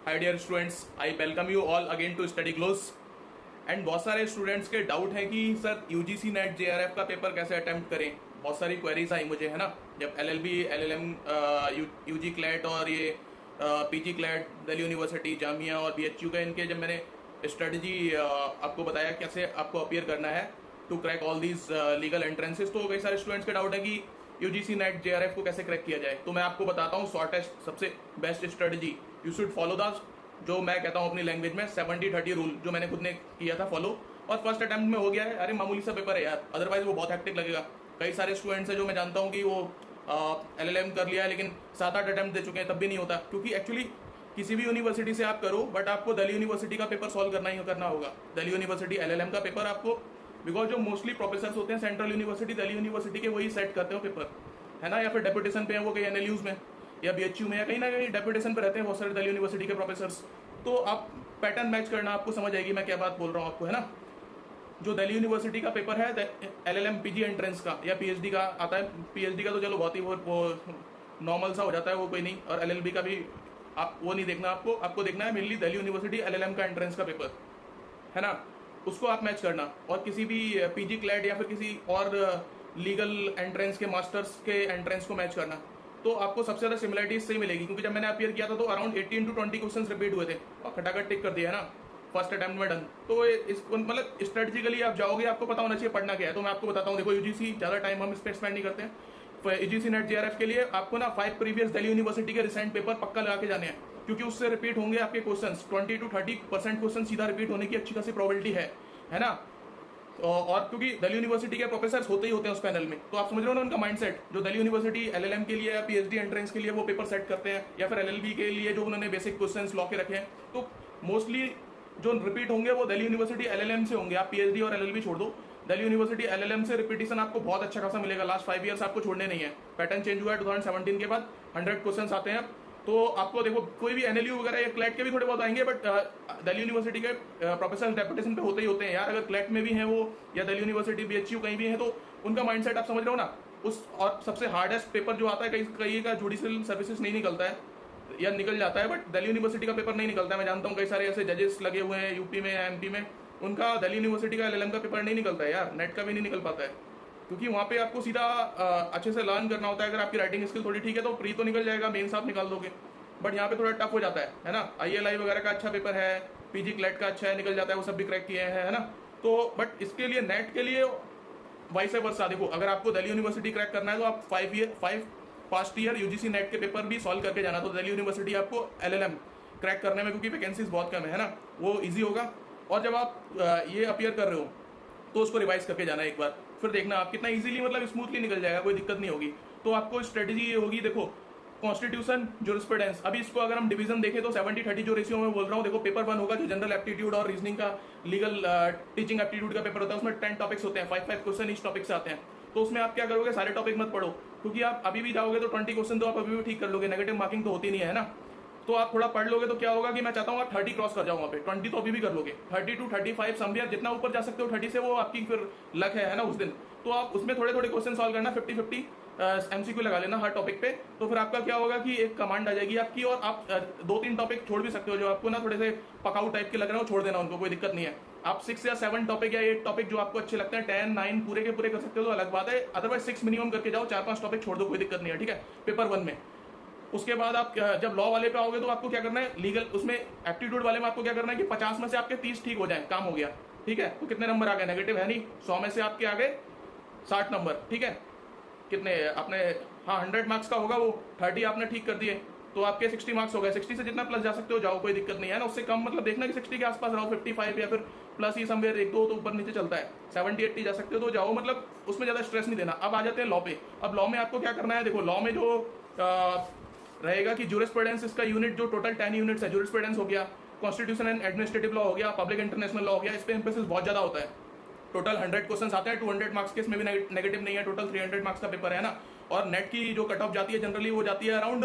Hi dear students, I welcome you all again to Study Glows. And बहुत सारे students के doubt है कि सर यूजीसी नेट जेआरएफ का पेपर कैसे अटेम्प्ट करें। बहुत सारी क्वेरीज आई मुझे, है ना। जब एलएलबी, एलएलएम, यूजी क्लैट और ये PG CLAT, Delhi university, Jamia और बीएचयू का, इनके जब मैंने स्ट्रेटजी आपको बताया कैसे आपको अपीयर करना है to crack all these legal entrances, तो कई सारे स्टूडेंट्स का डाउट है कि यूजीसी नेट जेआरएफ को कैसे क्रैक किया जाए। तो मैं आपको बताता हूँ शॉर्टेस्ट सबसे best strategy. You should follow the, जो मैं कहता हूँ अपनी लैंग्वेज में, 70-30 रूल, जो मैंने खुद ने किया था फॉलो, और फर्स्ट अटेम्प्ट में हो गया है। अरे मामूली सा पेपर है यार, अदरवाइज वो बहुत हेक्टिक लगेगा। कई सारे स्टूडेंट्स हैं जो मैं जानता हूँ कि वो एलएलएम कर लिया है लेकिन 7-8 अटेम्प्ट दे चुके हैं, तब भी नहीं होता। क्योंकि एक्चुअली किसी भी यूनिवर्सिटी से आप करो, बट आपको दिल्ली यूनिवर्सिटी का पेपर सॉल्व करना ही करना होगा। दिल्ली यूनिवर्सिटी एलएलएम का पेपर आपको, बिकॉज जो मोस्टली प्रोफेसर होते हैं सेंट्रल यूनिवर्सिटी, दिल्ली यूनिवर्सिटी के, वही सेट करते हो पेपर, है ना। या फिर डेपुटेशन पे है वो, कहीं एनएलयूज में या बीएचयू में या कहीं ना कहीं डेपुटेशन पे रहते हैं बहुत सारे दिल्ली यूनिवर्सिटी के प्रोफेसर्स। तो आप पैटर्न मैच करना, आपको समझ आएगी मैं क्या बात बोल रहा हूँ आपको, है ना। जो दिल्ली यूनिवर्सिटी का पेपर है एलएलएम पीजी एंट्रेंस का या पीएचडी का आता है, पीएचडी का तो चलो बहुत ही वो नॉर्मल सा हो जाता है, वो कोई नहीं। और एलएलबी का भी आप वो नहीं देखना, आपको देखना है मेनली दिल्ली यूनिवर्सिटी एलएलएम का एंट्रेंस का पेपर, है ना। उसको आप मैच करना, और किसी भी पीजी क्लैट या फिर किसी और लीगल एंट्रेंस के, मास्टर्स के एंट्रेंस को मैच करना, तो आपको सबसे ज्यादा सिमिलरिटी इससे ही मिलेगी। क्योंकि जब मैंने अपियर किया था तो अराउंड 18 to 20 क्वेश्चंस रिपीट हुए थे और खटाखट टिक कर दिया, है ना, फर्स्ट अटेम्प्ट में डन। तो इस मतलब स्ट्रेटेजिकली आप जाओगे, आपको पता होना चाहिए पढ़ना क्या है। तो मैं आपको बताता हूँ, देखो यूजीसी, ज्यादा टाइम हम इस पे स्पेंड नहीं करते हैं। यूजीसी नेट जेआरएफ के लिए आपको ना 5 प्रीवियस दिल्ली यूनिवर्सिटी के रिसेंट पेपर पक्का लगा के जाने हैं, क्योंकि उससे रिपीट होंगे आपके क्वेश्चन। 20 to 30% क्वेश्चन सीधा रिपीट होने की अच्छी खासी प्रोबेबिलिटी है ना। और क्योंकि दिल्ली यूनिवर्सिटी के प्रोफेसर होते ही होते हैं उस पैनल में, तो आप समझ रहे हो ना उनका माइंडसेट। जो दिल्ली यूनिवर्सिटी एलएलएम के लिए या पीएचडी एंट्रेंस के लिए वो पेपर सेट करते हैं, या फिर एलएलबी के लिए जो उन्होंने बेसिक क्वेश्चंस लॉ के रखे हैं, तो मोस्टली जो रिपीट होंगे वो दिल्ली यूनिवर्सिटी एलएलएम से होंगे। आप पीएचडी और एलएलबी छोड़ दो, दिल्ली यूनिवर्सिटी एलएलएम से रिपीटिशन आपको बहुत अच्छा खासा मिलेगा। लास्ट 5 ईयर्स आपको छोड़ने नहीं है। पैटर्न चेंज हुआ है 2017 के बाद, 100 क्वेश्चन आते हैं। तो आपको देखो, कोई भी एनएलयू वगैरह या क्लैट के भी थोड़े बहुत आएंगे, बट दिल्ली यूनिवर्सिटी के प्रोफेसर डेपुटेशन पे होते ही होते हैं यार। अगर क्लैट में भी हैं वो, या दिल्ली यूनिवर्सिटी बीएचयू कहीं भी है, तो उनका माइंडसेट आप समझ रहे हो ना। उस और सबसे हार्डेस्ट पेपर जो आता है, कई का जुडिशियल सर्विसेज नहीं निकलता है या निकल जाता है, बट दिल्ली यूनिवर्सिटी का पेपर नहीं निकलता है। मैं जानता हूँ कई सारे ऐसे जजेस लगे हुए हैं यूपी में या एमपी में, उनका दिल्ली यूनिवर्सिटी का एलएलएम का पेपर नहीं निकलता है यार, नेट का भी नहीं निकल पाता है। क्योंकि वहाँ पे आपको सीधा अच्छे से लर्न करना होता है। अगर आपकी राइटिंग स्किल थोड़ी ठीक है तो प्री तो निकल जाएगा, मेंस आप निकाल दोगे, बट यहाँ पे थोड़ा टफ हो जाता है ना। आईएलआई वगैरह का अच्छा पेपर है, पीजी क्लैट का अच्छा है, निकल जाता है, वो सब भी क्रैक किए हैं, है ना। तो बट इसके लिए, नेट के लिए वाइस वर्सा, देखो अगर आपको दिल्ली यूनिवर्सिटी क्रैक करना है तो आप 5 पास्ट ईयर यूजीसी नेट के पेपर भी सॉल्व करके जाना। तो दिल्ली यूनिवर्सिटी आपको एलएलएम क्रैक करने में, क्योंकि वैकेंसीज बहुत कम है ना, वो ईजी होगा। और जब आप ये अपियर कर रहे हो तो उसको रिवाइज करके जाना एक बार, फिर देखना आप कितना इजीली, मतलब स्मूथली निकल जाएगा, कोई दिक्कत नहीं होगी। तो आपको स्ट्रेटेजी ये होगी, देखो कॉन्स्टिट्यूशन, जूरिस्प्रूडेंस, अभी इसको अगर हम डिवीजन देखें तो 70-30 जो रेशियो में बोल रहा हूँ। देखो पेपर 1 होगा जो जनरल एप्टीट्यूड और रीजनिंग का, लीगल टीचिंग एप्टीट्यूड का पेपर होता है। उसमें 10 टॉपिक्स होते हैं, 5 क्वेश्चन इस टॉपिक से आते हैं। तो उसमें आप क्या करोगे, सारे टॉपिक मत पढ़ो, क्योंकि आप अभी भी जाओगे तो 20 क्वेश्चन तो आप अभी भी ठीक कर लोगे, नेगेटिव मार्किंग तो होती नहीं है ना। तो आप थोड़ा पढ़ लोगे तो क्या होगा कि मैं चाहता हूँ आप 30 क्रॉस कर जाओ वहाँ पे, 20 तो अभी भी कर लोगे, 30 to 35 समवेयर, जितना ऊपर जा सकते हो 30 से, वो आपकी फिर लक है ना उस दिन। तो आप उसमें थोड़े थोड़े क्वेश्चन सॉल्व करना, 50-50 एमसीक्यू लगा लेना हर टॉपिक पे। तो फिर आपका क्या होगा कि एक कमांड आ जाएगी आपकी, और आप 2-3 टॉपिक छोड़ भी सकते हो जो आपको ना थोड़े से पकाऊ टाइप के लग रहे हो, छोड़ देना उनको, कोई दिक्कत नहीं है। आप 6 या 7 टॉपिक या 8 टॉपिक जो आपको अच्छे लगते हैं, 10, 9 पूरे के पूरे कर सकते हो तो अलग बात है। अदरवाइज 6 मिनिमम करके जाओ, 4-5 टॉपिक छोड़ दो, कोई दिक्कत नहीं है, ठीक है, पेपर 1 में। उसके बाद आप जब लॉ वाले पे आओगे तो आपको क्या करना है, लीगल, उसमें एप्टीट्यूड वाले में आपको क्या करना है कि 50 में से आपके 30 ठीक हो जाए, काम हो गया, ठीक है। तो कितने नंबर आ गए, नेगेटिव है नहीं, 100 में से आपके आ गए 60 नंबर, ठीक है। कितने आपने, हाँ 100 मार्क्स का होगा वो, 30 आपने ठीक कर दिए तो आपके 60 मार्क्स हो गए। 60 से जितना प्लस जा सकते हो जाओ, कोई दिक्कत नहीं है ना। उससे कम मतलब देखना कि 60 के आसपास रहो, 55 या फिर प्लस ही समवेयर, 1-2 तो ऊपर नीचे चलता है, 70-80 जा सकते हो तो जाओ, मतलब उसमें ज्यादा स्ट्रेस नहीं देना। अब आ जाते हैं लॉ पे। अब लॉ में आपको क्या करना है, देखो लॉ में जो रहेगा कि जूरिस्प्रूडेंस, इसका यूनिट जो टोटल 10 यूनिट्स है, जूरिस्प्रूडेंस हो गया, कॉन्स्टिट्यूशन एंड एडमिनिस्ट्रेटिव लॉ हो गया, पब्लिक इंटरनेशनल लॉ हो गया, इस पे एम्फेसिस बहुत ज्यादा होता है। टोटल 100 क्वेश्चन आते हैं, 200 मार्क्स के, इसमें भी नेगेटिव नहीं है, टोटल 300 मार्क्स का पेपर है ना। और नेट की जो कट ऑफ जाती है जनरली वो जाती है अराउंड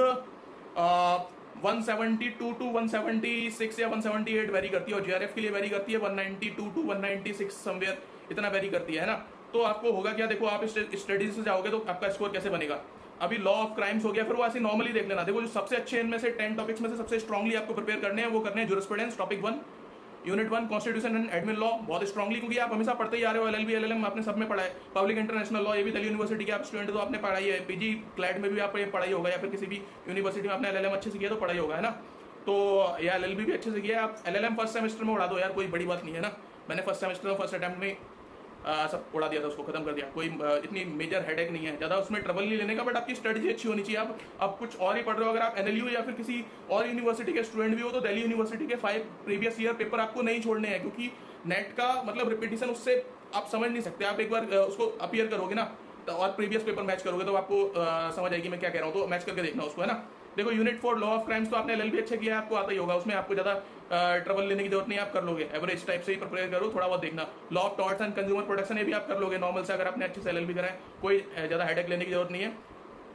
172 to 176 या 178 वेरी करती है, और जेआरएफ के लिए वेरी करती है 192 to 196 समवेयर, इतना वेरी करती है ना। तो आपको होगा क्या, देखो आप इस स्टडीज से जाओगे तो आपका स्कोर कैसे बनेगा। अभी लॉ ऑफ क्राइम्स हो गया, फिर वो ऐसे नॉर्मली देख लेना। देखो जो सबसे अच्छे इनमें से 10 टॉपिक्स में से सबसे स्ट्रांगली आपको प्रिपेयर करने हैं वो करने हैं jurisprudence topic 1, unit 1 constitution and admin law बहुत स्ट्रांगली, क्योंकि आप हमेशा पढ़ते ही आ रहे हो। एलएलबी एलएलएम आपने सब में पढ़ा है। पब्लिक इंटरनेशनल लॉ ये भी दिल्ली यूनिवर्सिटी के आप स्टूडेंट तो आपने पढ़ाई है। पीजी क्लैट में भी आप ये पढ़ाई होगा, या फिर किसी भी यूनिवर्सिटी में आपने एलएलएम अच्छे से किया तो पढ़ाई होगा, है ना। तो या एलएलबी भी अच्छे से किया। आप एलएलएम फर्स्ट सेमेस्टर में उड़ा दो यार, कोई बड़ी बात नहीं है ना। मैंने फर्स्ट सेमेस्टर फर्स्ट अटेम्प्ट में सब उड़ा दिया था, उसको खत्म कर दिया। कोई इतनी मेजर हेडेक नहीं है, ज़्यादा उसमें ट्रबल नहीं लेने का, बट आपकी स्ट्रेटजी अच्छी होनी चाहिए। आप कुछ और ही पढ़ रहे हो, अगर आप एनएलयू या फिर किसी और यूनिवर्सिटी के स्टूडेंट भी हो तो दिल्ली यूनिवर्सिटी के 5 प्रीवियस ईयर पेपर आपको नहीं छोड़ने हैं, क्योंकि नेट का मतलब रिपीटिशन उससे आप समझ नहीं सकते। आप एक बार उसको अपीयर करोगे ना तो और प्रीवियस पेपर मैच करोगे तो आपको समझ आएगी मैं क्या कह रहा हूँ। तो मैच करके देखना उसको, है ना। देखो यूनिट 4 लॉ ऑफ क्राइम्स तो आपने एलएलबी अच्छे किया है, आपको आता ही होगा, उसमें आपको ज़्यादा ट्रबल लेने की जरूरत नहीं, आप कर लोगे। एवरेज टाइप से ही प्रिपेयर करो, थोड़ा बहुत देखना। Law of torts and consumer protection ये भी आप कर लोगे नॉर्मल से, अगर आपने अच्छे से एलएलबी करा है, कोई ज़्यादा हेडेक लेने की जरूरत नहीं है।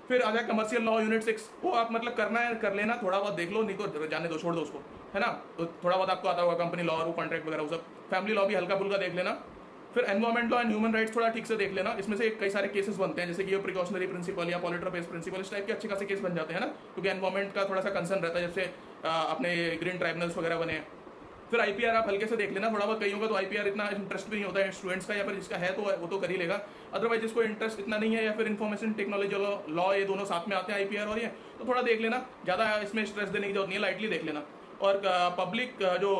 फिर आ जाए कमर्शियल लॉ यूनिट 6, वो आप मतलब करना है कर लेना, थोड़ा बहुत देख लो, नहीं तो जाने दो, छोड़ दो उसको, है ना। तो थोड़ा बहुत आपको आता होगा कंपनी लॉ और वो कॉन्ट्रैक्ट वगैरह वो सब। फैमिली लॉ भी हल्का फुल्का देख लेना। फिर environment law and human rights थोड़ा ठीक से देख लेना। इसमें से कई सारे केसेस बनते हैं, जैसे कि ये प्रिकॉशनरी प्रिंसिपल या पॉलिट्रोपेस प्रिंसिपल, इस टाइप के अच्छे खासे केस बन जाते हैं ना, क्योंकि एनवायरमेंट का थोड़ा सा कंसर्न रहता है, जैसे अपने ग्रीन ट्राइब्यूनल्स वगैरह बने हैं। फिर आईपीआर आप हल्के से देख लेना, थोड़ा बहुत कहीं होगा तो आईपीआर इतना इंटरेस्ट भी नहीं होता है स्टूडेंट्स का, या फिर जिसका है तो वो तो कर ही लेगा। अदरवाइज जिसको इंटरेस्ट इतना नहीं है, या फिर इन्फॉर्मेशन टेक्नोलॉजी लॉ ये दोनों साथ में आते हैं आईपीआर और ये, तो थोड़ा देख लेना, ज़्यादा इसमें स्ट्रेस देने की जरूरत नहीं है, लाइटली देख लेना। और पब्लिक जो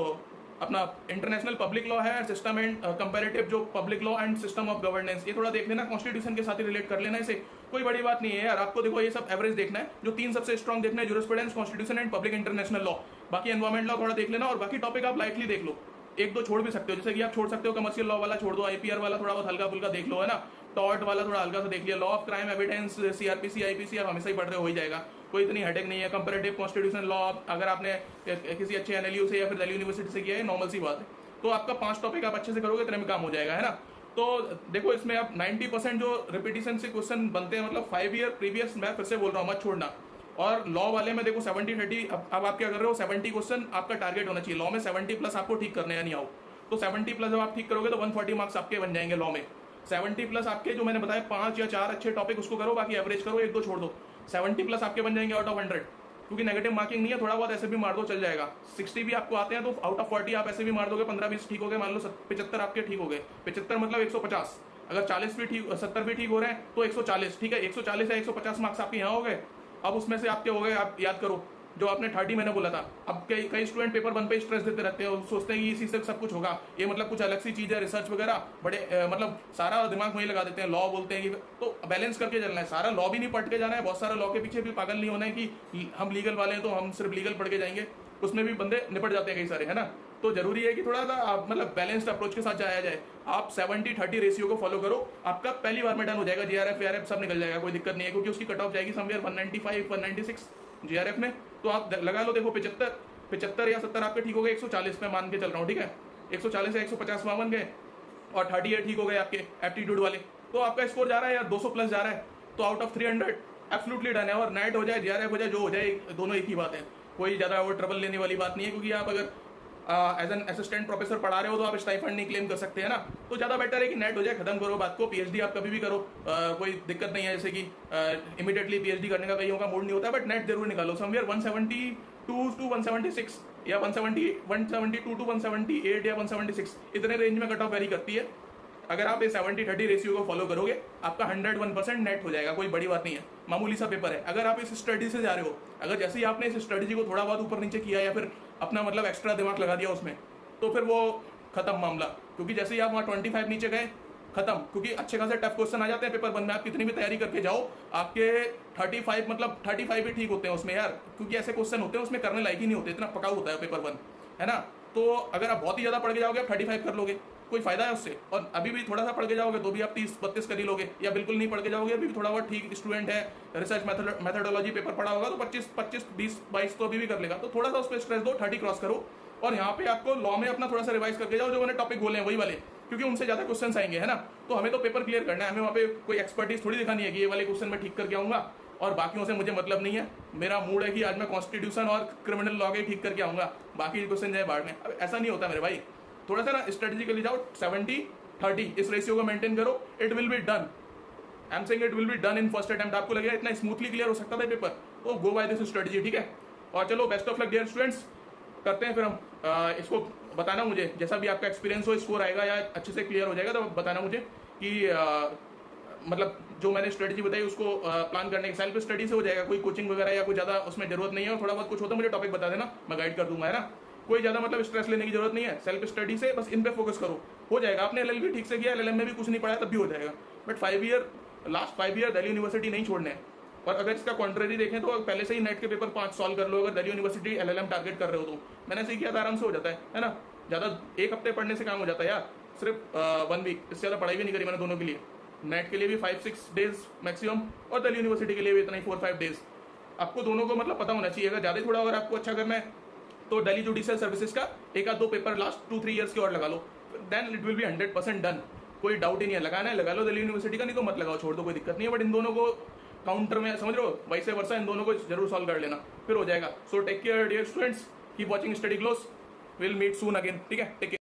अपना इंटरनेशनल पब्लिक लॉ है, सिस्टम एंड कंपैरेटिव जो public law and system of governance, ये थोड़ा देख लेना, कॉन्स्टिट्यूशन के साथ ही रिलेट कर लेना इसे, कोई बड़ी बात नहीं है यार। आपको देखो ये सब एवरेज देखना है, जो 3 सबसे स्ट्रॉन्ग देखना है, jurisprudence, constitution and public international law. बाकी एनवायरमेंट लॉ थोड़ा देख लेना, और बाकी टॉपिक आप लाइटली देख लो, एक दो छोड़ भी सकते हो, जैसे कि आप छोड़ सकते हो कमर्शियल लॉ वाला छोड़ दो, आईपीआर वाला थोड़ा बहुत हल्का फुल्का देख लो, है ना। टॉर्ट वाला थोड़ा हल्का सा देख लिया। Law of crime evidence, CrPC, IPC आप हमेशा ही पढ़ रहे हो ही जाएगा, कोई इतनी हेडेक नहीं है। कंपैरेटिव कॉन्स्टिट्यूशन लॉ अगर आपने किसी अच्छे एनएलयू से या फिर दिल्ली यूनिवर्सिटी से किया है, नॉर्मल सी बात है। तो आपका 5 टॉपिक आप अच्छे से करोगे, इतने में काम हो जाएगा, है ना। तो देखो इसमें आप 90% जो रिपीटिशन से क्वेश्चन बनते हैं, मतलब 5 ईयर प्रीवियस, मैं फिर से बोल रहा हूँ, मत छोड़ना। और लॉ वाले में देखो 70-30, अब आप क्या कर रहे हो, 70 क्वेश्चन आपका टारगेट होना चाहिए। लॉ में 70 प्लस आपको ठीक करने हैं, नहीं आओ तो 70 प्लस जब आप ठीक करोगे तो 140 मार्क्स आपके बन जाएंगे लॉ में। 70 प्लस आपके जो मैंने बताया 5 या 4 अच्छे टॉपिक उसको करो, बाकी एवरेज करो, 1-2 छोड़ दो। 70 प्लस आपके बन जाएंगे आउट ऑफ 100, क्योंकि नेगेटिव मार्किंग नहीं है, थोड़ा बहुत ऐसे भी मार दो चल जाएगा। 60 भी आपको आते हैं तो आउट ऑफ 40 आप ऐसे भी मार दोगे, 15-20 ठीक हो गए, मान लो 75 आपके ठीक हो गए। 75 मतलब 150, अगर 40 भी ठीक, 70 भी ठीक हो रहे हैं तो 140, ठीक है। 140 या 150 मार्क्स आपके यहाँ हो गए। अब उसमें से आपके हो गए, आप याद करो जो आपने 30 मैंने बोला था। अब कई स्टूडेंट पेपर 1 पे स्ट्रेस देते रहते हैं और सोचते हैं कि इसी से सब कुछ होगा, ये मतलब कुछ अलग सी चीज़ है, रिसर्च वगैरह बड़े मतलब सारा दिमाग वहीं लगा देते हैं। लॉ बोलते हैं कि तो बैलेंस करके चलना है, सारा लॉ भी नहीं पढ़ के जाना है, बहुत सारा लॉ के पीछे भी पागल नहीं होना है कि हम लीगल वाले हैं तो हम सिर्फ लीगल पढ़ के जाएंगे, उसमें भी बंदे निपट जाते हैं कई सारे, है ना। तो जरूरी है कि थोड़ा सा मतलब बैलेंस्ड अप्रोच के साथ जाया जाए। आप 70-30 रेशियो को फॉलो करो, आपका पहली बार में डन हो जाएगा। जीआरएफ वीआरएफ सब निकल जाएगा, कोई दिक्कत नहीं है, क्योंकि उसकी कट ऑफ जाएगी समवेयर 195-196 जीआरएफ में। तो आप लगा लो, देखो 75 या 70 आपके ठीक हो गए, 140 में मान के चल रहा हूँ, ठीक है। 140 या 150 बन गए और 38 ठीक हो गए आपके एप्टीट्यूड वाले, तो आपका स्कोर जा रहा है यार 200 प्लस जा रहा है, तो आउट ऑफ 300 एब्सोल्युटली डन है। और नेट हो जाए जीआरएफ हो जाए जो हो जाए, दोनों एक ही बात है, कोई ज़्यादा वो ट्रबल लेने वाली बात नहीं है। क्योंकि आप अगर एज एन असिस्टेंट प्रोफेसर पढ़ा रहे हो तो आप स्टाइफंड नहीं क्लेम कर सकते हैं ना, तो ज़्यादा बेटर है कि नेट हो जाए, खत्म करो बात को। पीएचडी आप कभी भी करो, कोई दिक्कत नहीं है, जैसे कि इमीडिएटली पीएचडी करने का कईयों का मूड नहीं होता, बट नेट जरूर निकालो समवेयर 172 to 176 या 172 to 178 या 176 इतने रेंज में कट ऑफ वेरी करती है। अगर आप ये 70-30 रेशियो को फॉलो करोगे, आपका 101% नेट हो जाएगा, कोई बड़ी बात नहीं है, मामूली सा पेपर है। अगर आप इस स्ट्रेटजी से जा रहे हो, अगर जैसे ही आपने इस स्ट्रेटजी को थोड़ा बहुत ऊपर नीचे किया या फिर अपना मतलब एक्स्ट्रा दिमाग लगा दिया उसमें, तो फिर वो खत्म मामला। क्योंकि जैसे ही आप वहाँ 25 नीचे गए, खत्म। क्योंकि अच्छे खासे टफ क्वेश्चन आ जाते हैं पेपर 1 में, आप कितनी भी तैयारी करके जाओ, आपके 35 मतलब 35 भी ठीक होते हैं उसमें यार, क्योंकि ऐसे क्वेश्चन होते हैं उसमें करने लायक ही नहीं होते, इतना पकाऊ होता है पेपर 1, है ना। तो अगर आप बहुत ही ज़्यादा पढ़ के जाओगे, आप 35 कर लोगे, कोई फायदा है उससे। और अभी भी थोड़ा सा पढ़ के जाओगे तो भी आप 30-32 कर ही लोगे, या बिल्कुल नहीं पढ़ के जाओगे, अभी भी थोड़ा बहुत ठीक स्टूडेंट है, रिसर्च मेथडोलॉजी पेपर पढ़ा होगा तो 25, 20, 22 तो अभी भी कर लेगा। तो थोड़ा सा उस पर स्ट्रेस दो, 30 क्रॉस करो। और यहाँ पे आपको लॉ में अपना थोड़ा सा रिवाइज करके जाओ, जो मैंने टॉपिक बोले हैं वही वाले, क्योंकि उनसे ज़्यादा क्वेश्चन आएंगे, है ना। तो हमें तो पेपर क्लियर करना है, हमें वहाँ पे कोई एक्सपर्टीज थोड़ी दिखानी है कि ये वाले क्वेश्चन मैं ठीक करके आऊँगा और बाकियों से मुझे मतलब नहीं है। मेरा मूड है कि आज मैं कॉन्स्टिट्यूशन और क्रिमिनल लॉ के ठीक करके आऊँगा, बाकी क्वेश्चन जाए बाढ़ में। अब ऐसा नहीं होता मेरे भाई, थोड़ा सा ना स्ट्रेटेजिकली जाओ, 70-30 इस रेशियो को मेंटेन करो, it will be done. I am saying it will be done in first attempt. आपको लगेगा इतना स्मूथली क्लियर हो सकता था पेपर, तो गो बाय दिस स्ट्रेटजी, ठीक है। और चलो best of luck dear students, करते हैं फिर हम इसको बताना मुझे, जैसा भी आपका एक्सपीरियंस हो, स्कोर आएगा या अच्छे से क्लियर हो जाएगा तो बताना मुझे कि मतलब जो मैंने स्ट्रेटजी बताई उसको प्लान करने की सेल्फ स्टडी से हो जाएगा, कोई कोचिंग वगैरह या कोई ज़्यादा उसमें जरूरत नहीं है। और थोड़ा बहुत कुछ होता है मुझे टॉपिक बता देना, मैं गाइड कर दूंगा, है ना। कोई ज़्यादा मतलब स्ट्रेस लेने की जरूरत नहीं है, सेल्फ स्टडी से बस इन पे फोकस करो, हो जाएगा। आपने LLB ठीक से किया, LLM में भी कुछ नहीं पढ़ा तब भी हो जाएगा, but 5 year last 5 year Delhi university नहीं छोड़ने हैं। और अगर इसका कॉन्ट्रेरी देखें तो पहले से ही नेट के पेपर 5 सॉल्व कर लो, अगर दिल्ली यूनिवर्सिटी LLM टारगेट कर रहे हो तो। मैंने ऐसे ही किया था, आराम से हो जाता है ना। ज़्यादा 1 हफ्ते पढ़ने से काम हो जाता है यार, सिर्फ 1 वीक, इससे ज़्यादा पढ़ाई भी नहीं करी मैंने दोनों के लिए। नेट के लिए भी 5-6 डेज मैक्सिमम, और दिल्ली यूनिवर्सिटी के लिए भी इतना ही 4-5 डेज। आपको दोनों को मतलब पता होना चाहिए, अगर ज़्यादा थोड़ा अगर आपको अच्छा करना है तो दिल्ली जुडिशियल सर्विसेज का 1-2 पेपर लास्ट 2-3 ईयर्स के और लगा लो, then it will be 100% done. कोई डाउट ही नहीं है, लगाना है लगा लो दिल्ली यूनिवर्सिटी का, नहीं तो मत लगाओ, छोड़ दो, कोई दिक्कत नहीं है। बट इन दोनों को काउंटर में समझ रहे हो, वैसे वर्षा इन दोनों को जरूर सॉल्व कर लेना, फिर हो जाएगा। So take care dear students, keep watching Study Glows, will meet soon again, ठीक है, टेक केयर।